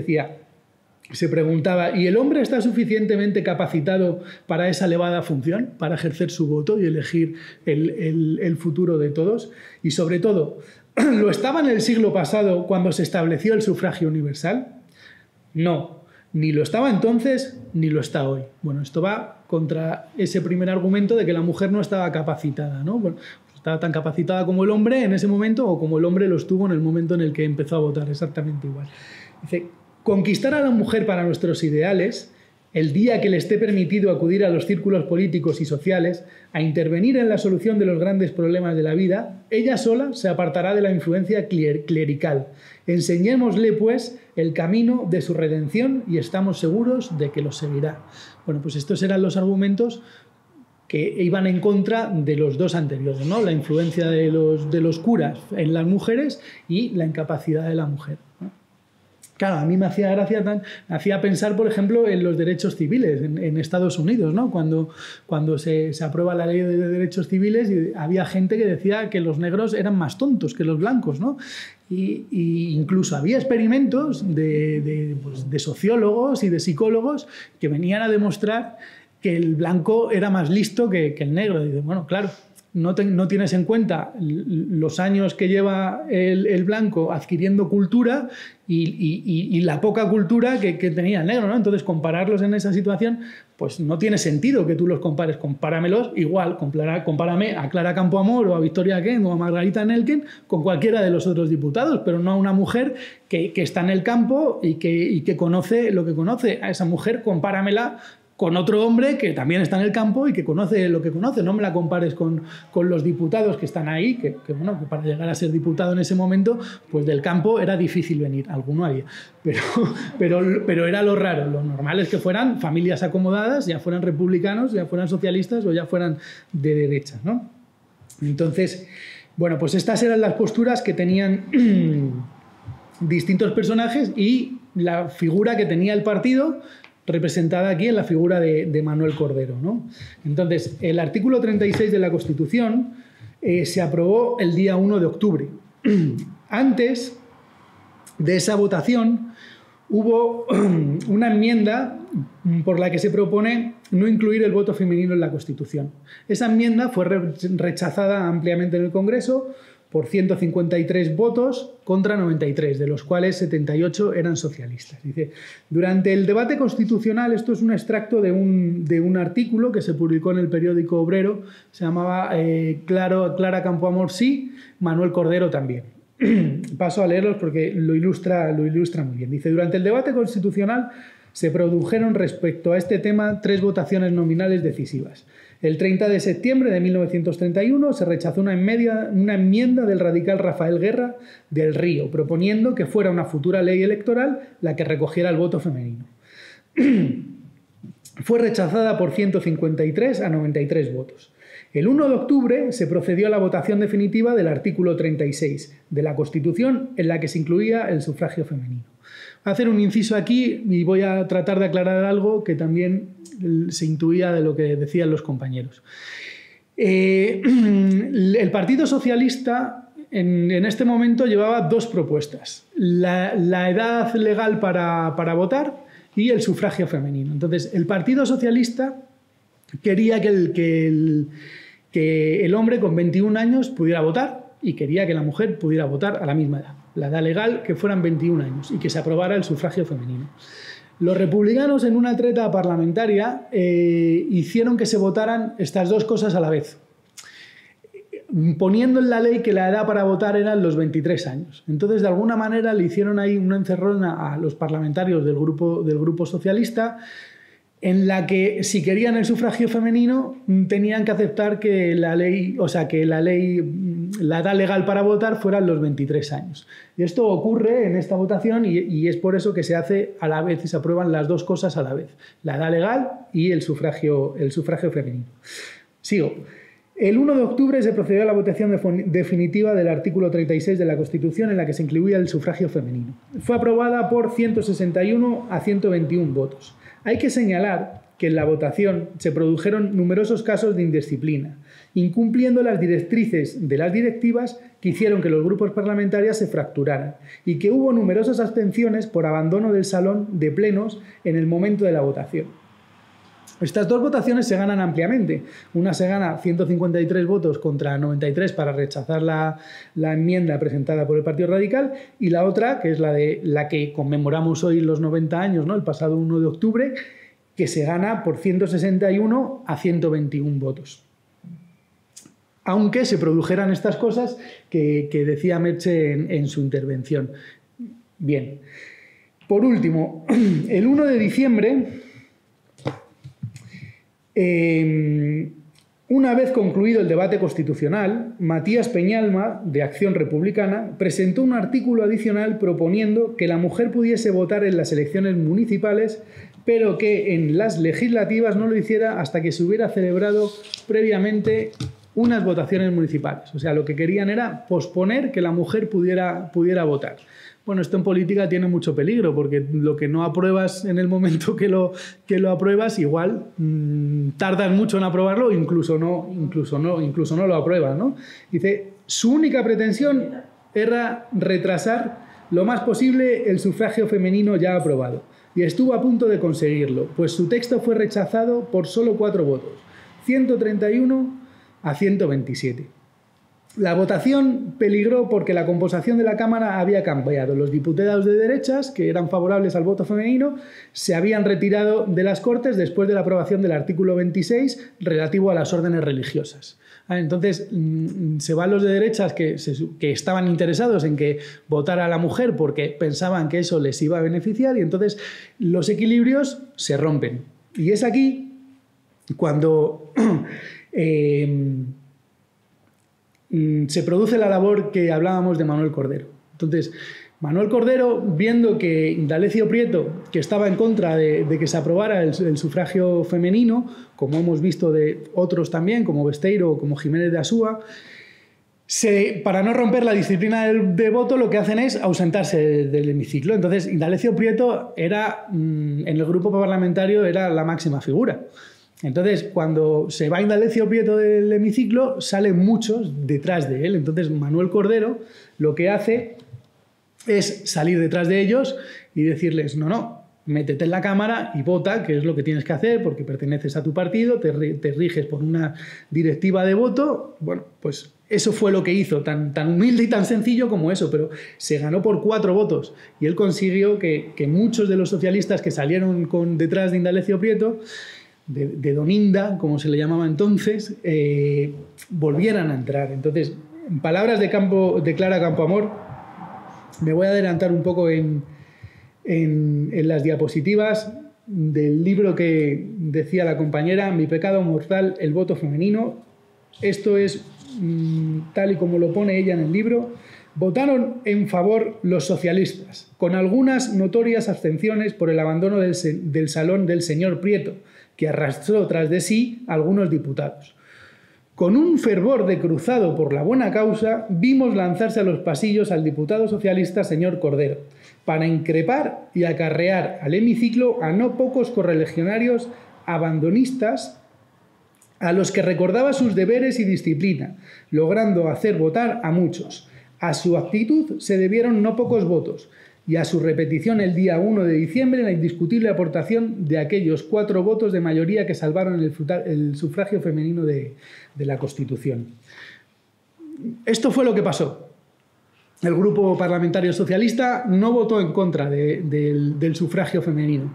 se preguntaba: ¿y el hombre está suficientemente capacitado para esa elevada función, para ejercer su voto y elegir el futuro de todos? Y sobre todo, ¿lo estaba en el siglo pasado cuando se estableció el sufragio universal? No, ni lo estaba entonces ni lo está hoy. Bueno, esto va contra ese primer argumento de que la mujer no estaba capacitada, ¿no? Bueno, estaba tan capacitada como el hombre en ese momento o como el hombre lo estuvo en el momento en el que empezó a votar, exactamente igual. Dice: conquistar a la mujer para nuestros ideales, el día que le esté permitido acudir a los círculos políticos y sociales, a intervenir en la solución de los grandes problemas de la vida, ella sola se apartará de la influencia clerical. Enseñémosle, pues, el camino de su redención y estamos seguros de que lo seguirá. Bueno, pues estos eran los argumentos que iban en contra de los dos anteriores, ¿no? La influencia de los curas en las mujeres y la incapacidad de la mujer, ¿no? Claro, a mí me hacía gracia, me hacía pensar, por ejemplo, en los derechos civiles en Estados Unidos, ¿no? Cuando se aprueba la ley de derechos civiles, y había gente que decía que los negros eran más tontos que los blancos, ¿no? Y incluso había experimentos de sociólogos y de psicólogos que venían a demostrar que el blanco era más listo que el negro. Y dice, bueno, claro, no tienes en cuenta los años que lleva el blanco adquiriendo cultura y la poca cultura que tenía el negro, ¿no? Entonces, compararlos en esa situación, pues no tiene sentido que tú los compares. Compáramelos igual, compárame a Clara Campoamor o a Victoria Kent o a Margarita Nelken con cualquiera de los otros diputados, pero no a una mujer que está en el campo y que conoce lo que conoce. A esa mujer compáramela con otro hombre que también está en el campo y que conoce lo que conoce. No me la compares con los diputados que están ahí, que para llegar a ser diputado en ese momento, pues del campo era difícil venir, alguno había. Pero era lo raro. Lo normal es que fueran familias acomodadas, ya fueran republicanos, ya fueran socialistas o ya fueran de derecha, ¿no? Entonces, bueno, pues estas eran las posturas que tenían distintos personajes y la figura que tenía el partido, representada aquí en la figura de Manuel Cordero, ¿no? Entonces, el artículo 36 de la Constitución se aprobó el día 1 de octubre. Antes de esa votación hubo una enmienda por la que se propone no incluir el voto femenino en la Constitución. Esa enmienda fue rechazada ampliamente en el Congreso por 153 votos contra 93, de los cuales 78 eran socialistas. Dice, durante el debate constitucional, esto es un extracto de un artículo que se publicó en el periódico Obrero, se llamaba Clara Campoamor sí, Manuel Cordero también. Paso a leerlos porque lo ilustra muy bien. Dice, durante el debate constitucional se produjeron respecto a este tema 3 votaciones nominales decisivas. El 30 de septiembre de 1931 se rechazó una enmienda del radical Rafael Guerra del Río, proponiendo que fuera una futura ley electoral la que recogiera el voto femenino. Fue rechazada por 153 a 93 votos. El 1 de octubre se procedió a la votación definitiva del artículo 36 de la Constitución, en la que se incluía el sufragio femenino. Voy a hacer un inciso aquí y voy a tratar de aclarar algo que también se intuía de lo que decían los compañeros. El Partido Socialista en este momento llevaba 2 propuestas: la edad legal para votar y el sufragio femenino. Entonces, el Partido Socialista quería que el hombre con 21 años pudiera votar y quería que la mujer pudiera votar a la misma edad. La edad legal que fueran 21 años y que se aprobara el sufragio femenino. Los republicanos, en una treta parlamentaria, hicieron que se votaran estas 2 cosas a la vez, poniendo en la ley que la edad para votar eran los 23 años. Entonces, de alguna manera, le hicieron ahí una encerrona a los parlamentarios del grupo socialista, en la que si querían el sufragio femenino tenían que aceptar que la edad legal para votar fueran los 23 años. Y esto ocurre en esta votación y es por eso que se hace a la vez y se aprueban las 2 cosas a la vez: la edad legal y el sufragio femenino. Sigo. El 1 de octubre se procedió a la votación definitiva del artículo 36 de la Constitución, en la que se incluía el sufragio femenino. Fue aprobada por 161 a 121 votos. Hay que señalar que en la votación se produjeron numerosos casos de indisciplina, incumpliendo las directrices de las directivas que hicieron que los grupos parlamentarios se fracturaran, y que hubo numerosas abstenciones por abandono del salón de plenos en el momento de la votación. Estas 2 votaciones se ganan ampliamente. Una se gana 153 votos contra 93 para rechazar la enmienda presentada por el Partido Radical, y la otra, que es la que conmemoramos hoy los 90 años, ¿no? El pasado 1 de octubre, que se gana por 161 a 121 votos. Aunque se produjeran estas cosas que decía Merche en su intervención. Bien. Por último, el 1 de diciembre... una vez concluido el debate constitucional, Matías Peñalma, de Acción Republicana, presentó un artículo adicional proponiendo que la mujer pudiese votar en las elecciones municipales, pero que en las legislativas no lo hiciera hasta que se hubiera celebrado previamente unas votaciones municipales. O sea, lo que querían era posponer que la mujer pudiera votar. Bueno, esto en política tiene mucho peligro, porque lo que no apruebas en el momento que lo apruebas, igual tardas mucho en aprobarlo, incluso no lo apruebas, ¿no? Dice, su única pretensión era retrasar lo más posible el sufragio femenino ya aprobado, y estuvo a punto de conseguirlo, pues su texto fue rechazado por solo 4 votos, 131 a 127. La votación peligró porque la composición de la Cámara había cambiado. Los diputados de derechas, que eran favorables al voto femenino, se habían retirado de las Cortes después de la aprobación del artículo 26 relativo a las órdenes religiosas. Entonces, se van los de derechas que estaban interesados en que votara a la mujer porque pensaban que eso les iba a beneficiar, y entonces los equilibrios se rompen. Y es aquí cuando se produce la labor que hablábamos de Manuel Cordero. Entonces, Manuel Cordero, viendo que Indalecio Prieto, que estaba en contra de que se aprobara el sufragio femenino, como hemos visto de otros también, como Besteiro o como Jiménez de Asúa, para no romper la disciplina de voto, lo que hacen es ausentarse del hemiciclo. Entonces, Indalecio Prieto era, en el grupo parlamentario, era la máxima figura. Entonces, cuando se va Indalecio Prieto del hemiciclo, salen muchos detrás de él. Entonces, Manuel Cordero lo que hace es salir detrás de ellos y decirles, no, métete en la Cámara y vota, que es lo que tienes que hacer porque perteneces a tu partido, te riges por una directiva de voto. Bueno, pues eso fue lo que hizo, tan humilde y tan sencillo como eso, pero se ganó por 4 votos y él consiguió que muchos de los socialistas que salieron detrás de Indalecio Prieto, de Don Inda, como se le llamaba entonces, volvieran a entrar. Entonces, en palabras de Clara Campoamor, me voy a adelantar un poco en las diapositivas del libro que decía la compañera, Mi pecado mortal, el voto femenino. Esto es tal y como lo pone ella en el libro. Votaron en favor los socialistas, con algunas notorias abstenciones por el abandono del salón del señor Prieto, que arrastró tras de sí a algunos diputados. Con un fervor de cruzado por la buena causa, vimos lanzarse a los pasillos al diputado socialista señor Cordero, para increpar y acarrear al hemiciclo a no pocos correligionarios abandonistas a los que recordaba sus deberes y disciplina, logrando hacer votar a muchos. A su actitud se debieron no pocos votos, y a su repetición el día 1 de diciembre la indiscutible aportación de aquellos 4 votos de mayoría que salvaron el sufragio femenino de la Constitución. Esto fue lo que pasó. El grupo parlamentario socialista no votó en contra del sufragio femenino.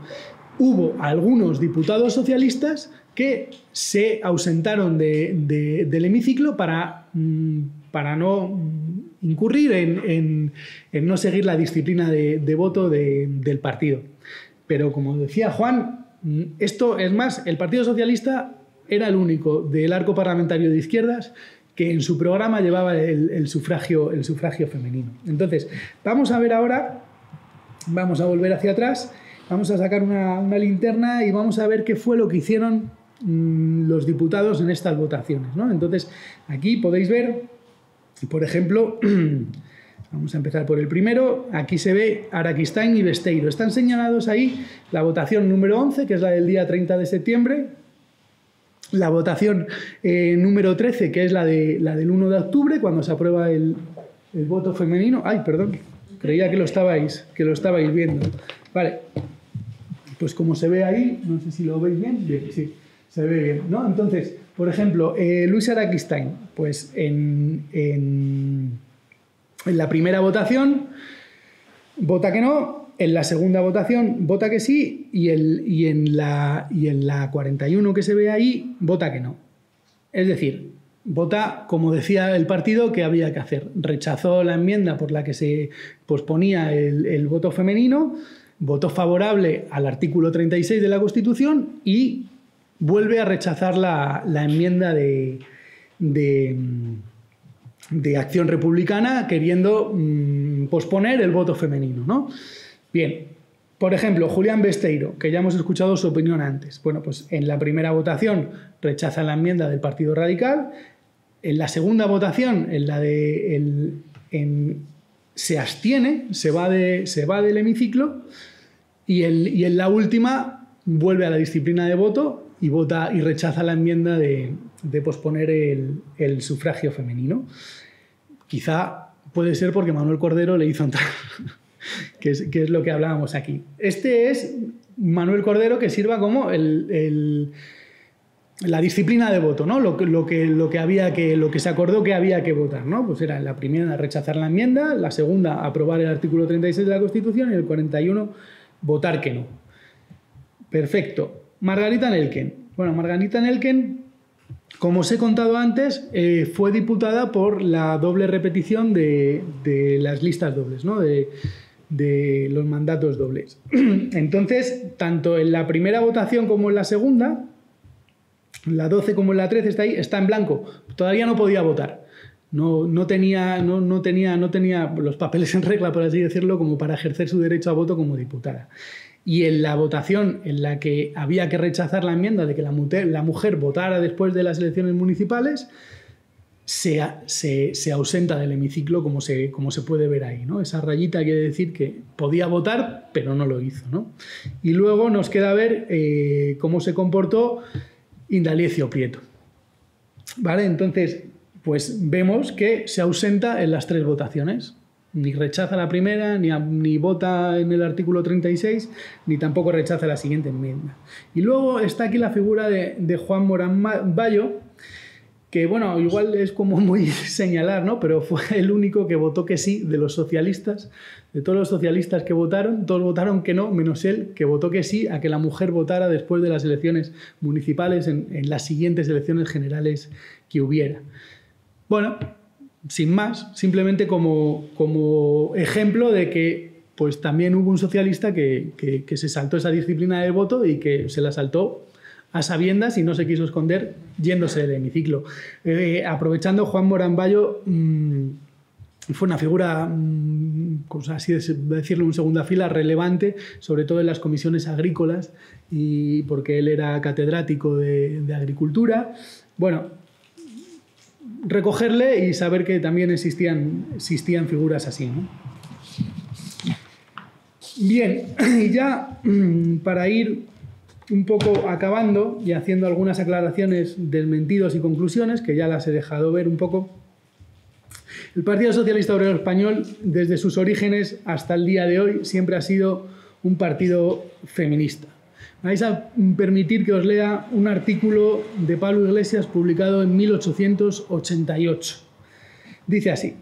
Hubo algunos diputados socialistas que se ausentaron del hemiciclo para no incurrir en no seguir la disciplina de voto del partido. Pero como decía Juan, esto es más, el Partido Socialista era el único del arco parlamentario de izquierdas que en su programa llevaba el sufragio femenino. Entonces, vamos a ver ahora, vamos a volver hacia atrás, vamos a sacar una linterna y vamos a ver qué fue lo que hicieron los diputados en estas votaciones, ¿no? Entonces, aquí podéis ver, por ejemplo, vamos a empezar por el primero, aquí se ve Araquistáin y Besteiro. Están señalados ahí la votación número 11, que es la del día 30 de septiembre, la votación número 13, que es la del 1 de octubre, cuando se aprueba el voto femenino. Ay, perdón, creía que lo estabais viendo. Vale, pues como se ve ahí, no sé si lo veis bien, sí, se ve bien, ¿no? Entonces, por ejemplo, Luis Araquistáin, pues en la primera votación vota que no, en la segunda votación vota que sí y en la 41 que se ve ahí vota que no. Es decir, vota como decía el partido que había que hacer. Rechazó la enmienda por la que se posponía el voto femenino, votó favorable al artículo 36 de la Constitución y vuelve a rechazar la enmienda de Acción Republicana queriendo posponer el voto femenino, ¿no? Bien, por ejemplo, Julián Besteiro, que ya hemos escuchado su opinión antes. Bueno, pues en la primera votación rechaza la enmienda del Partido Radical. En la segunda votación, se abstiene, se va del hemiciclo y en la última vuelve a la disciplina de voto y vota y rechaza la enmienda de posponer el sufragio femenino. Quizá puede ser porque Manuel Cordero le hizo entrar, que es lo que hablábamos aquí. Este es Manuel Cordero, que sirva como la disciplina de voto, ¿no? Lo que se acordó que había que votar, ¿no? Pues era la primera rechazar la enmienda, la segunda aprobar el artículo 36 de la Constitución y el 41 votar que no. Perfecto. Margarita Nelken. Bueno, Margarita Nelken, como os he contado antes, fue diputada por la doble repetición de las listas dobles, ¿no? De los mandatos dobles. Entonces, tanto en la primera votación como en la segunda, la 12 como en la 13 está ahí, está en blanco. Todavía no podía votar. No tenía los papeles en regla, por así decirlo, como para ejercer su derecho a voto como diputada. Y en la votación en la que había que rechazar la enmienda de que la mujer votara después de las elecciones municipales, se ausenta del hemiciclo, como se puede ver ahí, ¿no? Esa rayita quiere decir que podía votar, pero no lo hizo, ¿no? Y luego nos queda ver cómo se comportó Indalecio Prieto. ¿Vale? Entonces, pues vemos que se ausenta en las tres votaciones. Ni rechaza la primera, ni vota en el artículo 36, ni tampoco rechaza la siguiente enmienda. Y luego está aquí la figura de Juan Morán Bayo, que, bueno, igual es como muy señalar, ¿no? Pero fue el único que votó que sí de los socialistas. De todos los socialistas que votaron, todos votaron que no, menos él, que votó que sí a que la mujer votara después de las elecciones municipales en las siguientes elecciones generales que hubiera. Bueno, sin más, simplemente como ejemplo de que pues también hubo un socialista que se saltó esa disciplina de voto y que se la saltó a sabiendas y no se quiso esconder yéndose del hemiciclo. Aprovechando, Juan Morán Bayo fue una figura, pues así decirlo en segunda fila, relevante, sobre todo en las comisiones agrícolas, y porque él era catedrático de agricultura. Bueno, recogerle y saber que también existían figuras así, ¿no? Bien, y ya para ir un poco acabando y haciendo algunas aclaraciones, desmentidos y conclusiones, que ya las he dejado ver un poco, el Partido Socialista Obrero Español, desde sus orígenes hasta el día de hoy, siempre ha sido un partido feminista. Vais a permitir que os lea un artículo de Pablo Iglesias publicado en 1888. Dice así: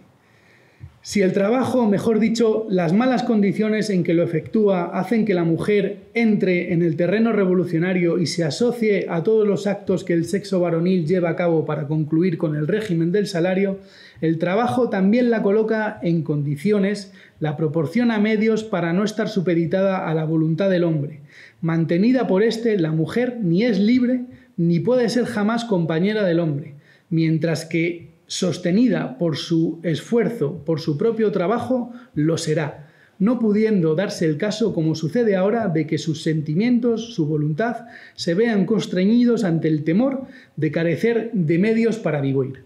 si el trabajo, o mejor dicho, las malas condiciones en que lo efectúa, hacen que la mujer entre en el terreno revolucionario y se asocie a todos los actos que el sexo varonil lleva a cabo para concluir con el régimen del salario, el trabajo también la coloca en condiciones, la proporciona medios para no estar supeditada a la voluntad del hombre. Mantenida por éste, la mujer ni es libre ni puede ser jamás compañera del hombre, mientras que, sostenida por su esfuerzo, por su propio trabajo, lo será, no pudiendo darse el caso, como sucede ahora, de que sus sentimientos, su voluntad, se vean constreñidos ante el temor de carecer de medios para vivir.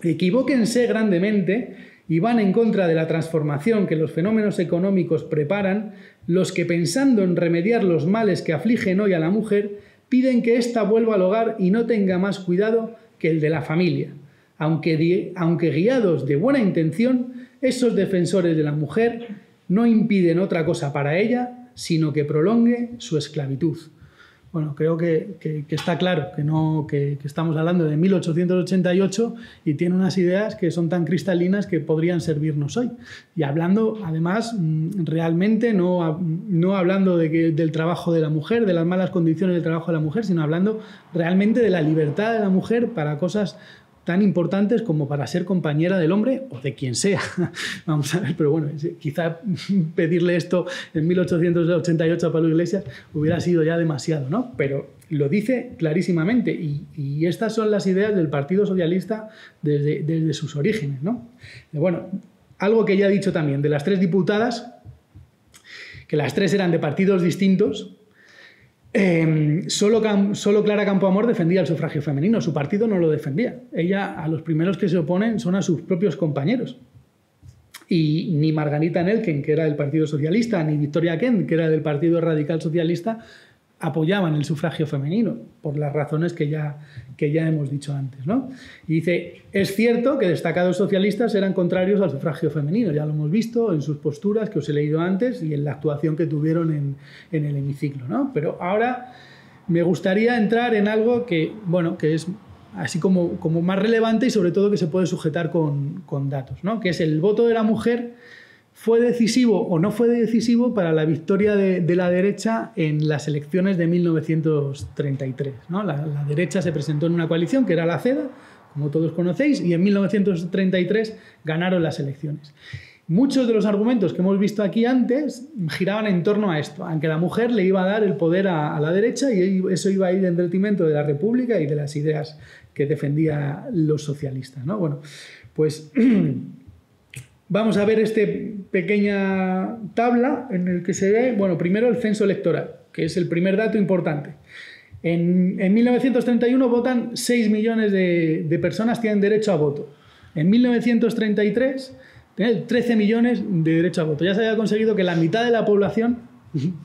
Equivóquense grandemente y van en contra de la transformación que los fenómenos económicos preparan los que, pensando en remediar los males que afligen hoy a la mujer, piden que ésta vuelva al hogar y no tenga más cuidado que el de la familia. Aunque guiados de buena intención, esos defensores de la mujer no impiden otra cosa para ella, sino que prolongue su esclavitud. Bueno, creo que está claro que estamos hablando de 1888 y tiene unas ideas que son tan cristalinas que podrían servirnos hoy. Y hablando, además, realmente no hablando del trabajo de la mujer, de las malas condiciones del trabajo de la mujer, sino hablando realmente de la libertad de la mujer para cosas tan importantes como para ser compañera del hombre o de quien sea. Vamos a ver, pero bueno, quizá pedirle esto en 1888 a Pablo Iglesias hubiera sido ya demasiado, ¿no? Pero lo dice clarísimamente y estas son las ideas del Partido Socialista desde sus orígenes, ¿no? Bueno, algo que ya he dicho también, de las tres diputadas, que las tres eran de partidos distintos, solo Clara Campoamor defendía el sufragio femenino, su partido no lo defendía. Ella, a los primeros que se oponen son a sus propios compañeros. y ni Margarita Nelken, que era del Partido Socialista, ni Victoria Kent, que era del Partido Radical Socialista, apoyaban el sufragio femenino, por las razones que ya hemos dicho antes, ¿no? Y dice, es cierto que destacados socialistas eran contrarios al sufragio femenino, ya lo hemos visto en sus posturas que os he leído antes y en la actuación que tuvieron en el hemiciclo, ¿no? Pero ahora me gustaría entrar en algo que, bueno, que es así como más relevante y sobre todo que se puede sujetar con datos, ¿no? Que es el voto de la mujer. ¿Fue decisivo o no fue decisivo para la victoria de la derecha en las elecciones de 1933? ¿No? La derecha se presentó en una coalición que era la CEDA, como todos conocéis, y en 1933 ganaron las elecciones. Muchos de los argumentos que hemos visto aquí antes giraban en torno a esto, aunque la mujer le iba a dar el poder a la derecha y eso iba a ir en detrimento de la República y de las ideas que defendían los socialistas, ¿no? Bueno, pues vamos a ver esta pequeña tabla en el que se ve, bueno, primero el censo electoral, que es el primer dato importante. En 1931 votan 6 millones de personas, tienen derecho a voto. En 1933, tienen 13 millones de derecho a voto. Ya se había conseguido que la mitad de la población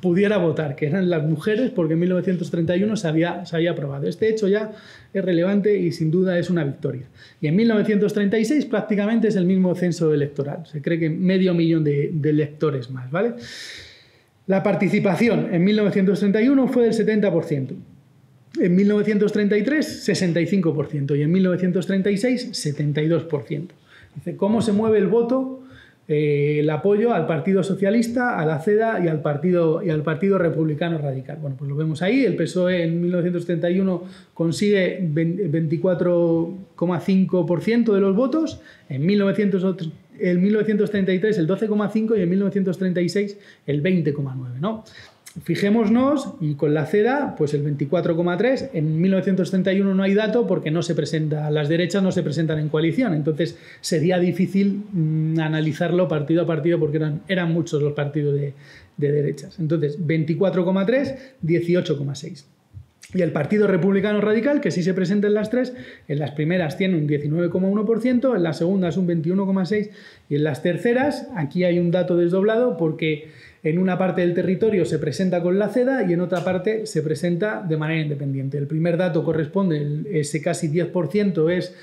pudiera votar, que eran las mujeres, porque en 1931 se había aprobado. Este hecho ya es relevante y sin duda es una victoria. Y en 1936 prácticamente es el mismo censo electoral. Se cree que medio millón de electores más, ¿vale? La participación en 1931 fue del 70%. En 1933, 65%. Y en 1936, 72%. Dice, ¿cómo se mueve el voto? El apoyo al Partido Socialista, a la CEDA y al Partido Republicano Radical. Bueno, pues lo vemos ahí. El PSOE en 1931 consigue 24,5% de los votos, en 1933 el 12,5% y en 1936 el 20,9%, ¿no? Fijémonos, y con la CEDA, pues el 24,3%. En 1931 no hay dato porque no se presenta, las derechas no se presentan en coalición, entonces sería difícil analizarlo partido a partido porque eran muchos los partidos de derechas. Entonces, 24,3%, 18,6%. Y el Partido Republicano Radical, que sí se presenta en las tres, en las primeras tiene un 19,1%, en las segundas un 21,6% y en las terceras, aquí hay un dato desdoblado porque en una parte del territorio se presenta con la CEDA y en otra parte se presenta de manera independiente. El primer dato corresponde, ese casi 10% es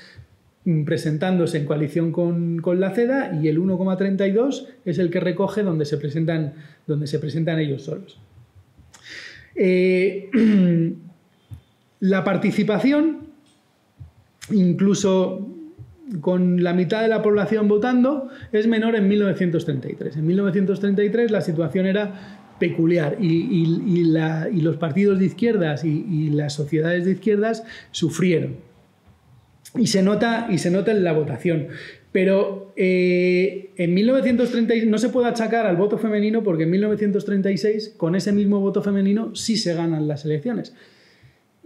presentándose en coalición con la CEDA y el 1,32% es el que recoge donde se presentan ellos solos. La participación, incluso con la mitad de la población votando, es menor en 1933. En 1933 la situación era peculiar y los partidos de izquierdas y las sociedades de izquierdas sufrieron. Y se nota en la votación. Pero en 1936 no se puede achacar al voto femenino porque en 1936, con ese mismo voto femenino, sí se ganan las elecciones.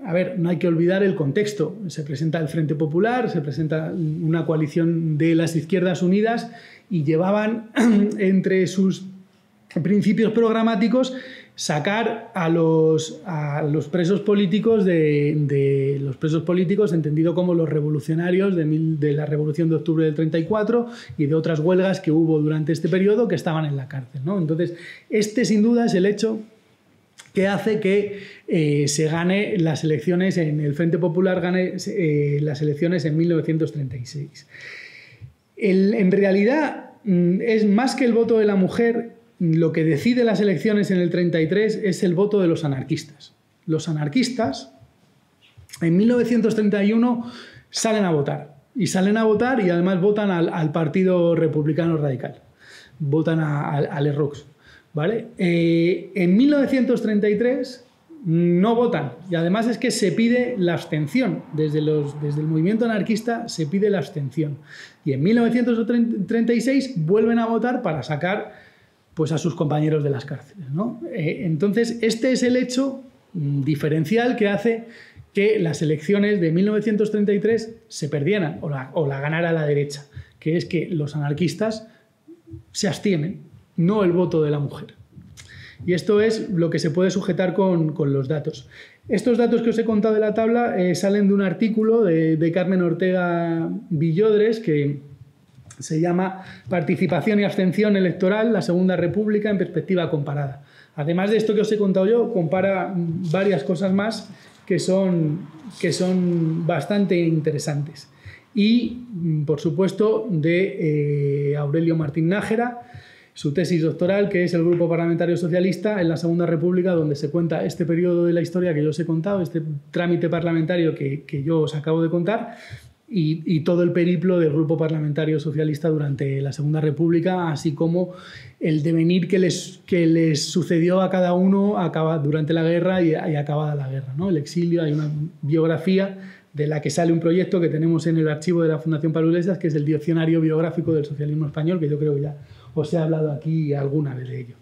A ver, no hay que olvidar el contexto. Se presenta el Frente Popular, se presenta una coalición de las Izquierdas Unidas y llevaban entre sus principios programáticos sacar a los presos políticos de los presos políticos entendido como los revolucionarios de la Revolución de Octubre del 34 y de otras huelgas que hubo durante este periodo que estaban en la cárcel, ¿no? Entonces, sin duda es el hecho que hace que se gane las elecciones, el Frente Popular gane las elecciones en 1936. En realidad, es más que el voto de la mujer, lo que decide las elecciones en el 33 es el voto de los anarquistas. Los anarquistas, en 1931, salen a votar. Y además votan al Partido Republicano Radical. Votan al Errox. ¿Vale? En 1933 no votan y además es que se pide la abstención. Desde el movimiento anarquista se pide la abstención. Y en 1936 vuelven a votar para sacar pues, a sus compañeros de las cárceles, ¿no? Entonces, este es el hecho diferencial que hace que las elecciones de 1933 se perdieran o la ganara la derecha, que es que los anarquistas se abstienen, no el voto de la mujer. Y esto es lo que se puede sujetar con los datos. Estos datos que os he contado de la tabla salen de un artículo de Carmen Ortega Villodres, que Se llama Participación y abstención electoral, la Segunda República en perspectiva comparada. Además de esto que os he contado yo, compara varias cosas más que son bastante interesantes. Y, por supuesto, de Aurelio Martín Nájera, su tesis doctoral, que es el Grupo Parlamentario Socialista en la Segunda República, donde se cuenta este periodo de la historia que yo os he contado, este trámite parlamentario que yo os acabo de contar, y todo el periplo del Grupo Parlamentario Socialista durante la Segunda República, así como el devenir que les sucedió a cada uno durante la guerra y acabada la guerra, ¿no? El exilio. Hay una biografía de la que sale un proyecto que tenemos en el archivo de la Fundación Pablo Iglesias, que es el Diccionario Biográfico del Socialismo Español, que yo creo que ya os he hablado aquí alguna vez de ello.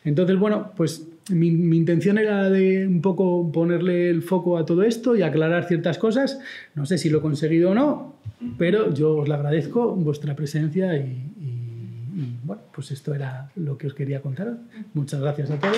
Entonces, bueno, pues mi intención era de un poco ponerle el foco a todo esto y aclarar ciertas cosas. No sé si lo he conseguido o no, pero yo os lo agradezco, vuestra presencia y bueno, pues esto era lo que os quería contar. Muchas gracias a todos.